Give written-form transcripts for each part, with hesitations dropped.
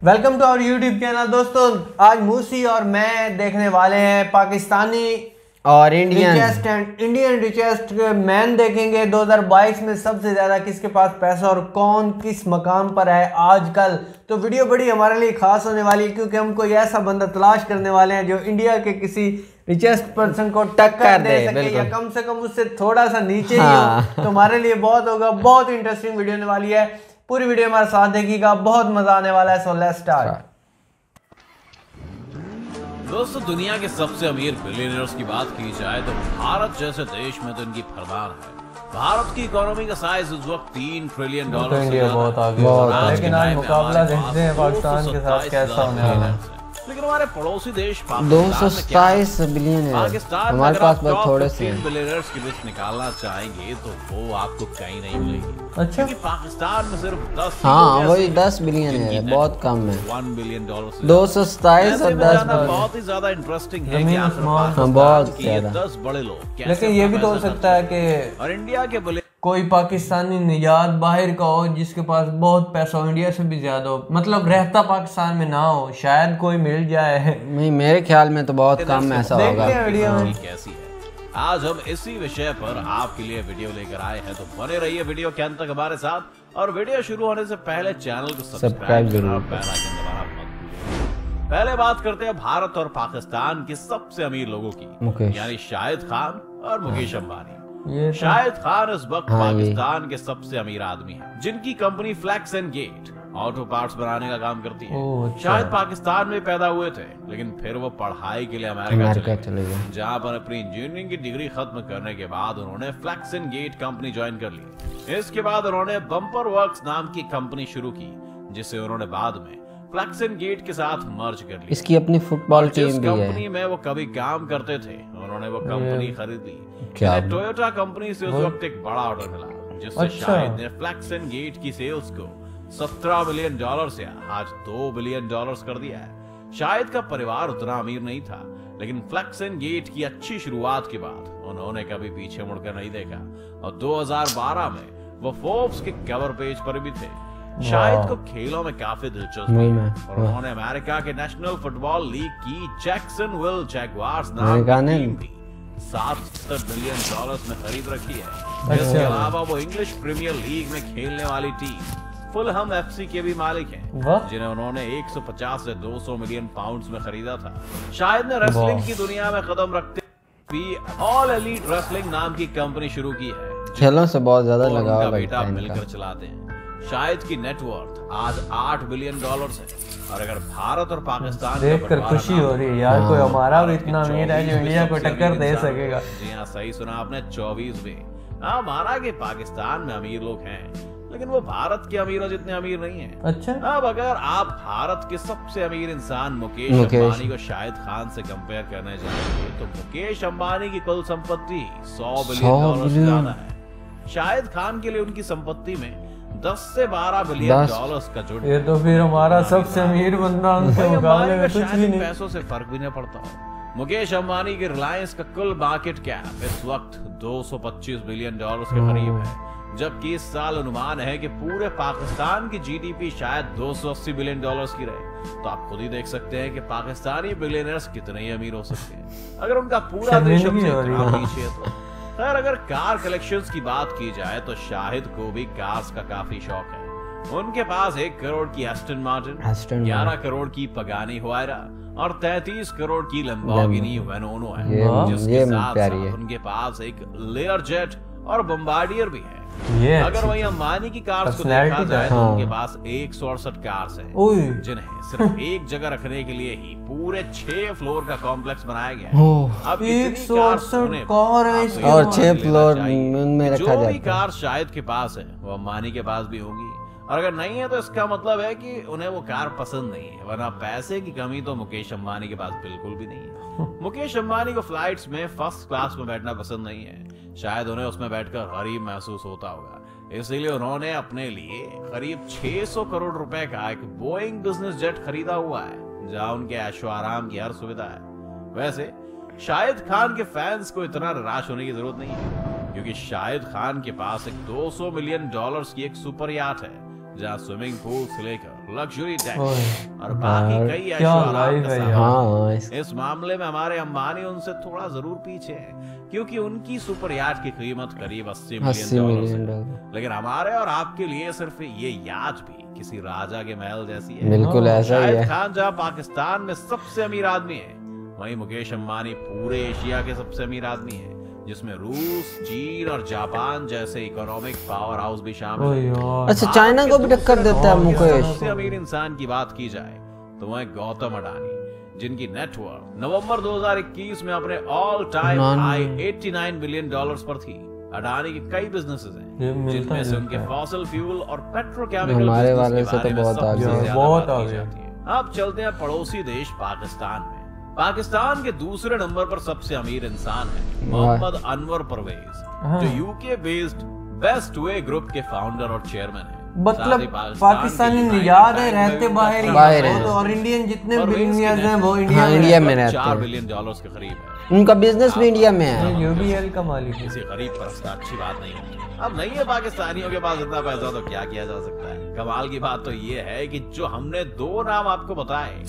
Welcome to our YouTube channel. दोस्तों, आज मूसी और मैं देखने वाले हैं पाकिस्तानी और इंडियन रिचेस्ट मैन देखेंगे 2022 में सबसे ज़्यादा किसके पास पैसा और कौन किस मकाम पर है आजकल। तो वीडियो बड़ी हमारे लिए खास होने वाली है क्योंकि हम कोई ऐसा बंदा तलाश करने वाले हैं जो इंडिया के किसी रिचेस्ट पर्सन को टक्कर दे सके या कम से कम उससे थोड़ा सा नीचे ही हो। तो हमारे लिए बहुत होगा, बहुत इंटरेस्टिंग वीडियो होने वाली है। पूरी वीडियो हमारे साथ देखिएगा, बहुत मजा आने वाला है। So let's start. दोस्तों, दुनिया के सबसे अमीर बिलियनियर्स की बात की जाए तो भारत जैसे देश में तो इनकी फरमान है। भारत की इकोनॉमी का साइज इस वक्त $3 ट्रिलियन तो इंडिया बहुत आगे है, लेकिन आज मुकाबला देखते हैं पाकिस्तान के साथ कैसा होने वाला है। लेकिन हमारे पड़ोसी देश 227 बिलियन है, हमारे पास बहुत थोड़े से बिलियनर्स की लिस्ट निकालना चाहेंगे तो वो आपको कहीं नहीं मिलेगी। अच्छा, क्योंकि पाकिस्तान में सिर्फ 10 वही 10 बिलियन है, बहुत कम है। $1 बिलियन 227 और 10 बहुत ही ज्यादा इंटरेस्टिंग है कि बहुत ज्यादा 10 बड़े लोग। लेकिन ये भी तो हो सकता है कि और इंडिया के कोई पाकिस्तानी निजात बाहर का हो जिसके पास बहुत पैसा हो, इंडिया से भी ज्यादा हो, मतलब रहता पाकिस्तान में ना हो, शायद कोई मिल जाए। नहीं, मेरे ख्याल में तो बहुत कम ऐसा होगा। कैसी है आज हम इसी विषय पर आपके लिए वीडियो लेकर आए हैं, तो बने रहिए वीडियो के अंत तक हमारे साथ। और वीडियो शुरू होने से पहले चैनल को सब्सक्राइब जरूर करें। पहले बात करते हैं भारत और पाकिस्तान के सबसे अमीर लोगों की, यानी शाहिद खान और मुकेश अंबानी। शाहिद खान इस वक्त पाकिस्तान के सबसे अमीर आदमी हैं, जिनकी company Flex and Gate auto parts बनाने का काम करती है। शाहिद पाकिस्तान में पैदा हुए थे, लेकिन फिर वो पढ़ाई के लिए अमेरिका चले गए, जहां पर अपनी इंजीनियरिंग की डिग्री खत्म करने के बाद उन्होंने Flex and Gate company join कर ली। इसके बाद उन्होंने बम्पर वर्क्स नाम की कंपनी शुरू की, जिसे उन्होंने बाद में फ्लैक्स एंड गेट के साथ मर्ज कर लिया। इसकी अपनी फुटबॉल टीम भी है। कंपनी में वो कभी काम करते थे, उन्होंने वो कंपनी खरीद ली। टोयोटा कंपनी से उस वक्त एक बड़ा ऑर्डर मिला, जिससे शाहिद ने फ्लैक्स एंड गेट की सेल्स को $17 बिलियन से आज $2 बिलियन कर दिया है। शाहिद का परिवार उतना अमीर नहीं था, लेकिन फ्लैक्स एंड गेट की अच्छी शुरुआत के बाद उन्होंने कभी पीछे मुड़कर नहीं देखा और 2012 में वो फोर्ब्स के कवर पेज पर भी थे। शाहिद को खेलों में काफी दिलचस्पी है और उन्होंने अमेरिका के नेशनल फुटबॉल लीग की जैक्सनविल जैगुआर्स नाम की टीम भी $7 बिलियन में खरीद रखी है। इसके अलावा वो इंग्लिश प्रीमियर लीग में खेलने वाली टीम फुलहम एफसी के भी मालिक हैं, जिन्हें उन्होंने 150 से 200 मिलियन पाउंड्स में खरीदा था। शाहिद ने रेसलिंग की दुनिया में कदम रखते भी ऑल एलीट रेसलिंग नाम की कंपनी शुरू की है, खेलों से बहुत ज्यादा लगाव बेटा मिलकर चलाते हैं। शाहिद की नेटवर्थ आज $8 बिलियन है और अगर भारत और पाकिस्तान देखकर खुशी हो रही है यार, कोई हमारा भी इतना अमीर है जो इंडिया को टक्कर दे सकेगा। जी हाँ, सही सुना आपने, 24वें। हाँ, माना कि पाकिस्तान में अमीर लोग हैं, लेकिन वो भारत के अमीरों जितने अमीर नहीं हैं। अच्छा, अब अगर आप भारत के सबसे अमीर इंसान मुकेश अंबानी को शाहिद खान से कंपेयर करने जाएंगे तो मुकेश अंबानी की कुल संपत्ति $100 बिलियन से ज्यादा है। शाहिद खान के लिए उनकी संपत्ति में 10 से 12 बिलियन का जुड़, ये तो फिर हमारा सबसे अमीर बंदा उनके मुकाबले में कुछ भी नहीं। पैसों से फर्क भी नहीं पड़ता हो। मुकेश अंबानी के रिलायंस का कुल मार्केट कैप इस वक्त $225 बिलियन के करीब है, जबकि इस साल अनुमान है कि पूरे पाकिस्तान की जीडीपी शायद $280 बिलियन की रहे। तो आप खुद ही देख सकते हैं कि पाकिस्तानी बिलियनर्स कितने ही अमीर हो सकते हैं अगर उनका पूरा देश पीछे है तो। खैर, अगर कार कलेक्शंस की बात की जाए तो शाहिद को भी कार्स का काफी शौक है। उनके पास 1 करोड़ की एस्टन मार्टिन, 11 करोड़ की पगानी हुआयरा और 33 करोड़ की लैम्बोर्गिनी वेनोनो है, जिसके साथ उनके पास एक लेयर जेट और बम्बार्डियर भी है। अगर वही अंबानी की कार्स को देखा जाए तो उनके पास 168 कार्स हैं, जिन्हें सिर्फ एक जगह रखने के लिए ही पूरे 6 फ्लोर का कॉम्प्लेक्स बनाया गया है। अब 168 कार है और 6 फ्लोर में रखा जाता है। जो भी कार शाहिद के पास है वो अंबानी के पास भी होगी, और अगर नहीं है तो इसका मतलब है कि उन्हें वो कार पसंद नहीं है, वरना पैसे की कमी तो मुकेश अंबानी के पास बिल्कुल भी नहीं है। मुकेश अंबानी को फ्लाइट्स में फर्स्ट क्लास में बैठना पसंद नहीं है, शायद उन्हें उसमें बैठकर गरीब महसूस होता होगा, इसलिए उन्होंने अपने लिए करीब 600 करोड़ रुपए का एक बोइंग बिजनेस जेट खरीदा हुआ है, जहां उनके ऐशो आराम की हर सुविधा है। वैसे शाहिद खान के फैंस को इतना निराश होने की जरूरत नहीं है, क्योंकि शाहिद खान के पास एक $200 मिलियन की एक सुपर याट है, जहाँ स्विमिंग पूल से लेकर लग्जरी डेक और बाकी कई ऐशो हाँ, इस मामले में हमारे अंबानी उनसे थोड़ा जरूर पीछे हैं, क्योंकि उनकी सुपर याट की कीमत करीब 80 मिलियन डॉलर, लेकिन हमारे और आपके लिए सिर्फ ये याट भी किसी राजा के महल जैसी है। बिल्कुल ऐसा ही है। शाहिद खान जहाँ पाकिस्तान में सबसे अमीर आदमी है, वहीं मुकेश अंबानी पूरे एशिया के सबसे अमीर आदमी है, जिसमें रूस, चीन और जापान जैसे इकोनॉमिक पावर हाउस भी शामिल है। अच्छा, चाइना को भी टक्कर देता है मुकेश। सबसे अमीर इंसान की बात की जाए तो वह गौतम अडानी, जिनकी नेटवर्थ नवंबर 2021 में अपने all time high 89 billion dollars पर थी। अडानी के कई बिजनेसेस हैं, जिनमें से उनके फॉसिल फ्यूल और पेट्रोकेमिकल हमारे वाले से तो बहुत आगे। अब चलते हैं पड़ोसी देश पाकिस्तान में। पाकिस्तान के दूसरे नंबर पर सबसे अमीर इंसान है मोहम्मद अनवर परवेज, जो UK based best way group के फाउंडर और चेयरमैन है। मतलब पाकिस्तानी निजात है, रहते बाहर हैं, और इंडियन जितने बिलियनियर्स हैं वो इंडिया में रहते हैं। 4 बिलियन डॉलर्स के करीब है। उनका बिजनेस भी इंडिया में है। यूबीएल का मालिक है। इसे गरीब परस्ता अच्छी बात नहीं है। अब नहीं है पाकिस्तानियों के पास इतना पैसा तो क्या किया जा सकता है। कमाल की बात तो ये है कि जो हमने दो नाम आपको बताए,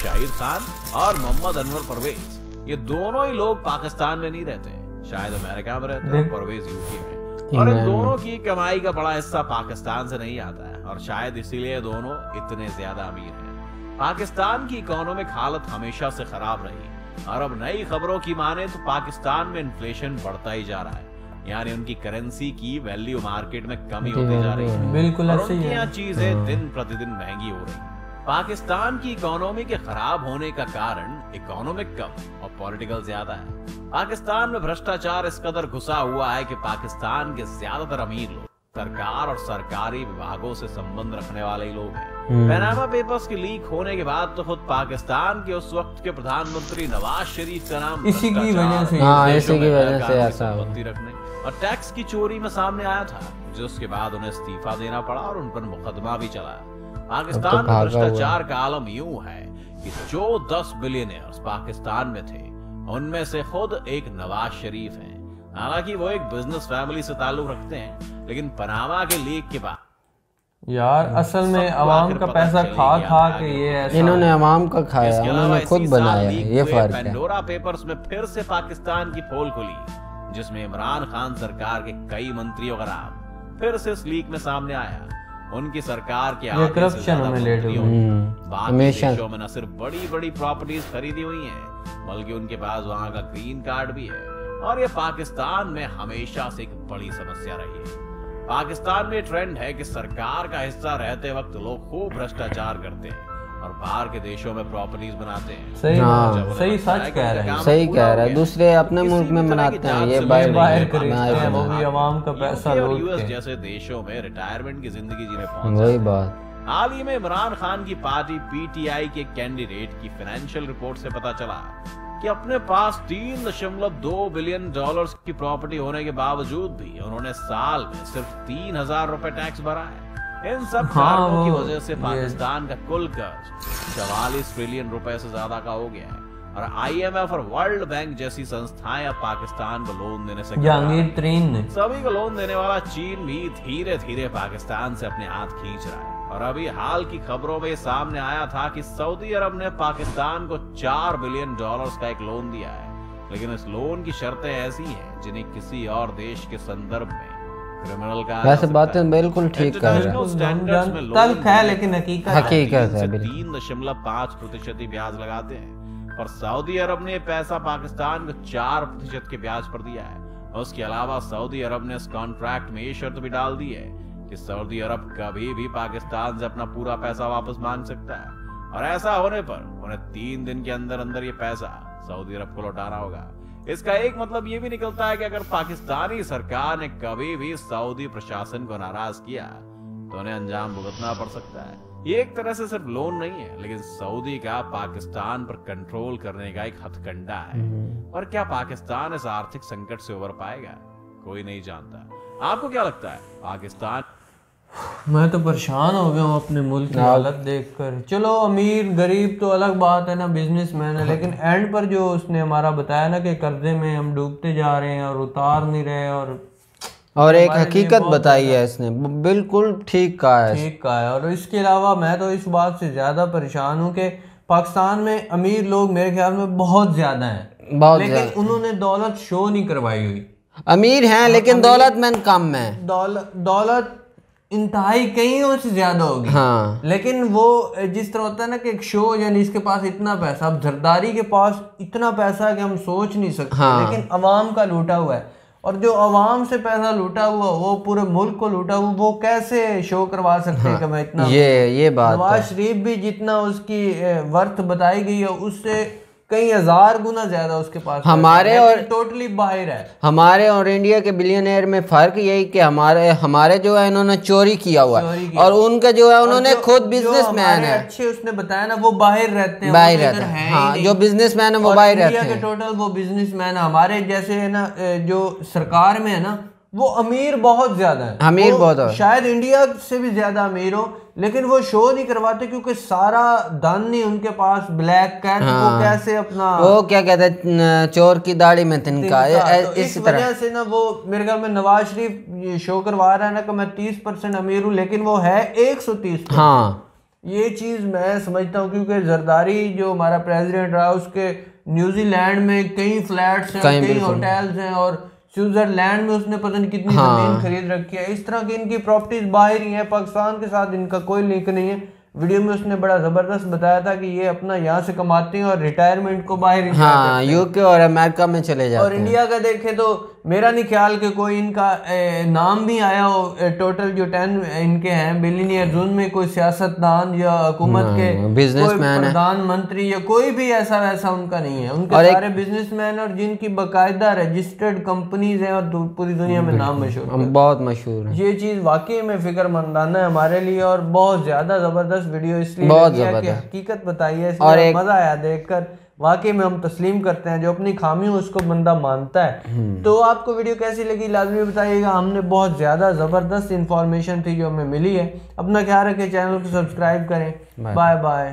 शाहिद खान और मोहम्मद अनवर परवेज, ये दोनों ही लोग पाकिस्तान में नहीं रहते। शायद अमेरिका में रहते हैं, परवेज यूके में, और इन दोनों की कमाई का बड़ा हिस्सा पाकिस्तान से नहीं आता है, और शायद इसीलिए दोनों इतने ज्यादा अमीर हैं। पाकिस्तान की इकोनॉमिक हालत हमेशा से खराब रही, और अब नई खबरों की माने तो पाकिस्तान में इन्फ्लेशन बढ़ता ही जा रहा है, यानी उनकी करेंसी की वैल्यू मार्केट में कमी होती जा रही है। बिल्कुल ऐसे ही है। चीजें दिन प्रतिदिन महंगी हो रही हैं। पाकिस्तान की इकोनॉमी के खराब होने का कारण इकोनॉमिक कम और पॉलिटिकल ज्यादा है। पाकिस्तान में भ्रष्टाचार इस कदर घुसा हुआ है कि पाकिस्तान के ज्यादातर अमीर लोग सरकार और सरकारी विभागों से संबंध रखने वाले ही लोग हैं। पनामा पेपर्स के लीक होने के बाद तो खुद पाकिस्तान के उस वक्त के प्रधानमंत्री नवाज शरीफ का नाम इसी की वजह से ऐसा रखने और टैक्स की चोरी में सामने आया था, जिसके बाद उन्हें इस्तीफा देना पड़ा और उन पर मुकदमा भी चला। पाकिस्तान में भ्रष्टाचार का आलम यूं है कि जो 10 बिलियनियर्स पाकिस्तान में थे, उनमें से खुद एक नवाज शरीफ हैं। हालांकि वो एक बिजनेस फैमिली से ताल्लुक रखते हैं, लेकिन पनामा के लीक के बाद यार असल में अवाम का पैसा खा के ये ऐसा इन्होंने अवाम का खाया, उन्होंने खुद बनाया, ये फर्क है। पेंडोरा पेपर्स में फिर से पाकिस्तान की पोल खुली, जिसमें इमरान खान सरकार के कई मंत्रियों का नाम फिर से इस लीक में सामने आया। उनकी सरकार के करप्शन में लेट देशों में न सिर्फ बड़ी बड़ी प्रॉपर्टीज खरीदी हुई हैं, बल्कि उनके पास वहाँ का ग्रीन कार्ड भी है, और ये पाकिस्तान में हमेशा से एक बड़ी समस्या रही है। पाकिस्तान में ट्रेंड है कि सरकार का हिस्सा रहते वक्त लोग खूब भ्रष्टाचार करते हैं और बाहर के देशों में प्रॉपर्टीज बनाते हैं। सही सच कह रहे हैं, सही कह रहे हैं। दूसरे अपने मुल्क में बनाते हैं, ये बाहर खरीदते हैं, वो भी अवाम का पैसा लूट के। यूएस जैसे देशों में रिटायरमेंट की जिंदगी जीने पहुंच वही बात। हाल ही में इमरान खान की पार्टी पीटीआई के कैंडिडेट की फाइनेंशियल रिपोर्ट से पता चला कि अपने पास 3.2 बिलियन डॉलर्स की प्रॉपर्टी होने के बावजूद भी उन्होंने साल में सिर्फ 3,000 रुपए टैक्स भरा है। इन सब कारणों की वजह से पाकिस्तान का कुल कर्ज 44 ट्रिलियन रुपए से ज्यादा का हो गया है, और आईएमएफ और वर्ल्ड बैंक जैसी संस्थाएं अब पाकिस्तान को लोन देने से सभी को लोन देने वाला चीन भी धीरे धीरे पाकिस्तान से अपने हाथ खींच रहा है। और अभी हाल की खबरों में सामने आया था कि सऊदी अरब ने पाकिस्तान को 4 बिलियन डॉलर्स का एक लोन दिया है, लेकिन इस लोन की शर्तें ऐसी हैं जिन्हें किसी और देश के संदर्भ में क्रिमिनल का। वैसे बातें बिल्कुल ठीक कर रहे हैं, तल्ख है लेकिन हकीकत है। 3.5% ब्याज लगाते हैं, और सऊदी अरब ने पैसा पाकिस्तान को 4% के ब्याज पर दिया है। उसके अलावा सऊदी अरब ने इस कॉन्ट्रैक्ट में ये शर्त भी डाल दी है कि सऊदी अरब कभी भी पाकिस्तान से अपना पूरा पैसा वापस मांग सकता है, और ऐसा होने पर उन्हें 3 दिन के अंदर अंदर ये पैसा सऊदी अरब को लौटाना होगा। इसका एक मतलब ये भी निकलता है कि अगर पाकिस्तानी सरकार ने कभी भी सऊदी प्रशासन को नाराज किया तो उन्हें अंजाम भुगतना पड़ सकता है। ये एक तरह से सिर्फ लोन नहीं है, लेकिन सऊदी का पाकिस्तान पर कंट्रोल करने का एक हथकंडा है। और क्या पाकिस्तान इस आर्थिक संकट से उबर पाएगा, कोई नहीं जानता। आपको क्या लगता है पाकिस्तान? मैं तो परेशान हो गया हूँ अपने मुल्क की हालत देखकर। चलो अमीर गरीब तो अलग बात है ना, बिजनेसमैन है, लेकिन एंड पर जो उसने हमारा बताया ना कि कर्जे में हम डूबते जा रहे हैं और उतार नहीं रहे, और और एक हकीकत बताई है इसने, बिल्कुल ठीक कहा है, ठीक कहा है। और इसके अलावा मैं तो इस बात से ज़्यादा परेशान हूँ कि पाकिस्तान में अमीर लोग मेरे ख्याल में बहुत ज़्यादा हैं, लेकिन उन्होंने दौलत शो नहीं करवाई हुई। अमीर हैं लेकिन दौलतमंद कम है, दौलत इंतहाई कईयों से ज्यादा होगी। हाँ। लेकिन वो जिस तरह होता है ना कि एक शो, यानी इसके पास इतना पैसा, अब जरदारी के पास इतना पैसा है कि हम सोच नहीं सकते। हाँ। लेकिन अवाम का लूटा हुआ है, और जो अवाम से पैसा लूटा हुआ वो पूरे मुल्क को लूटा हुआ, वो कैसे शो करवा सकते हैं कि मैं इतना। ये बात नवाज शरीफ भी जितना उसकी वर्थ बताई गई है उससे कई हजार गुना ज्यादा उसके पास हमारे, और टोटली बाहर है। हमारे और इंडिया के बिलियनर में फर्क यही कि हमारे जो है इन्होंने चोरी किया हुआ है, और उनका जो है उन्होंने खुद बिजनेसमैन है अच्छे, उसने बताया ना वो बाहर रहते हैं, बाहर रहते हैं। हाँ, जो बिजनेसमैन है वो बाहर रहते हैं। इंडिया के टोटल वो बिजनेसमैन है। हमारे जैसे है ना जो सरकार में है ना, वो अमीर बहुत ज्यादा है, अमीर बहुत है, शायद इंडिया से भी ज्यादा अमीर हो, लेकिन वो शो नहीं करवाते क्योंकि सारा धन नहीं उनके पास। ब्लैक कैट वो कैसे अपना, वो क्या कहते हैं, चोर की दाढ़ी में तिनका, तो इस वजह से ना वो मेरे ख्याल में नवाज शरीफ शो करवा रहा है ना कि मैं 30% अमीर हूँ, लेकिन वो है 130%। हाँ, ये चीज मैं समझता हूँ क्योंकि जरदारी जो हमारा प्रेसिडेंट रहा उसके न्यूजीलैंड में कई फ्लैट्स हैं, कई होटल्स हैं, और स्विट्जरलैंड में उसने पता नहीं कितनी जमीन खरीद रखी है। इस तरह की इनकी प्रॉपर्टीज बाहर ही है, पाकिस्तान के साथ इनका कोई लिंक नहीं है। वीडियो में उसने बड़ा जबरदस्त बताया था कि ये अपना यहाँ से कमाते हैं और रिटायरमेंट को बाहर ही, हाँ, यूके और अमेरिका में चले जाते हैं। और इंडिया का देखे तो मेरा नहीं ख्याल कि कोई इनका नाम भी आया हो। टोटल जो 10 इनके हैं बिलियनियर, उनमें कोई सियासतदान या हुकूमत के बिजनेसमैन, प्रधानमंत्री या कोई भी ऐसा वैसा उनका नहीं है। उनके सारे बिजनेसमैन और जिनकी बाकायदा रजिस्टर्ड कंपनीज हैं और पूरी दुनिया में नाम मशहूर, बहुत मशहूर है। ये चीज वाकई में फिक्रमंदाना है हमारे लिए, और बहुत ज्यादा जबरदस्त वीडियो इसलिए कि हकीकत बताई है, और मजा आया देखकर। वाकई में हम तस्लीम करते हैं, जो अपनी खामी हो उसको बंदा मानता है। तो आपको वीडियो कैसी लगी लाजमी बताइएगा। हमने बहुत ज़्यादा ज़बरदस्त इंफॉर्मेशन थी जो हमें मिली है। अपना ख्याल रखें, चैनल को सब्सक्राइब करें। Bye bye.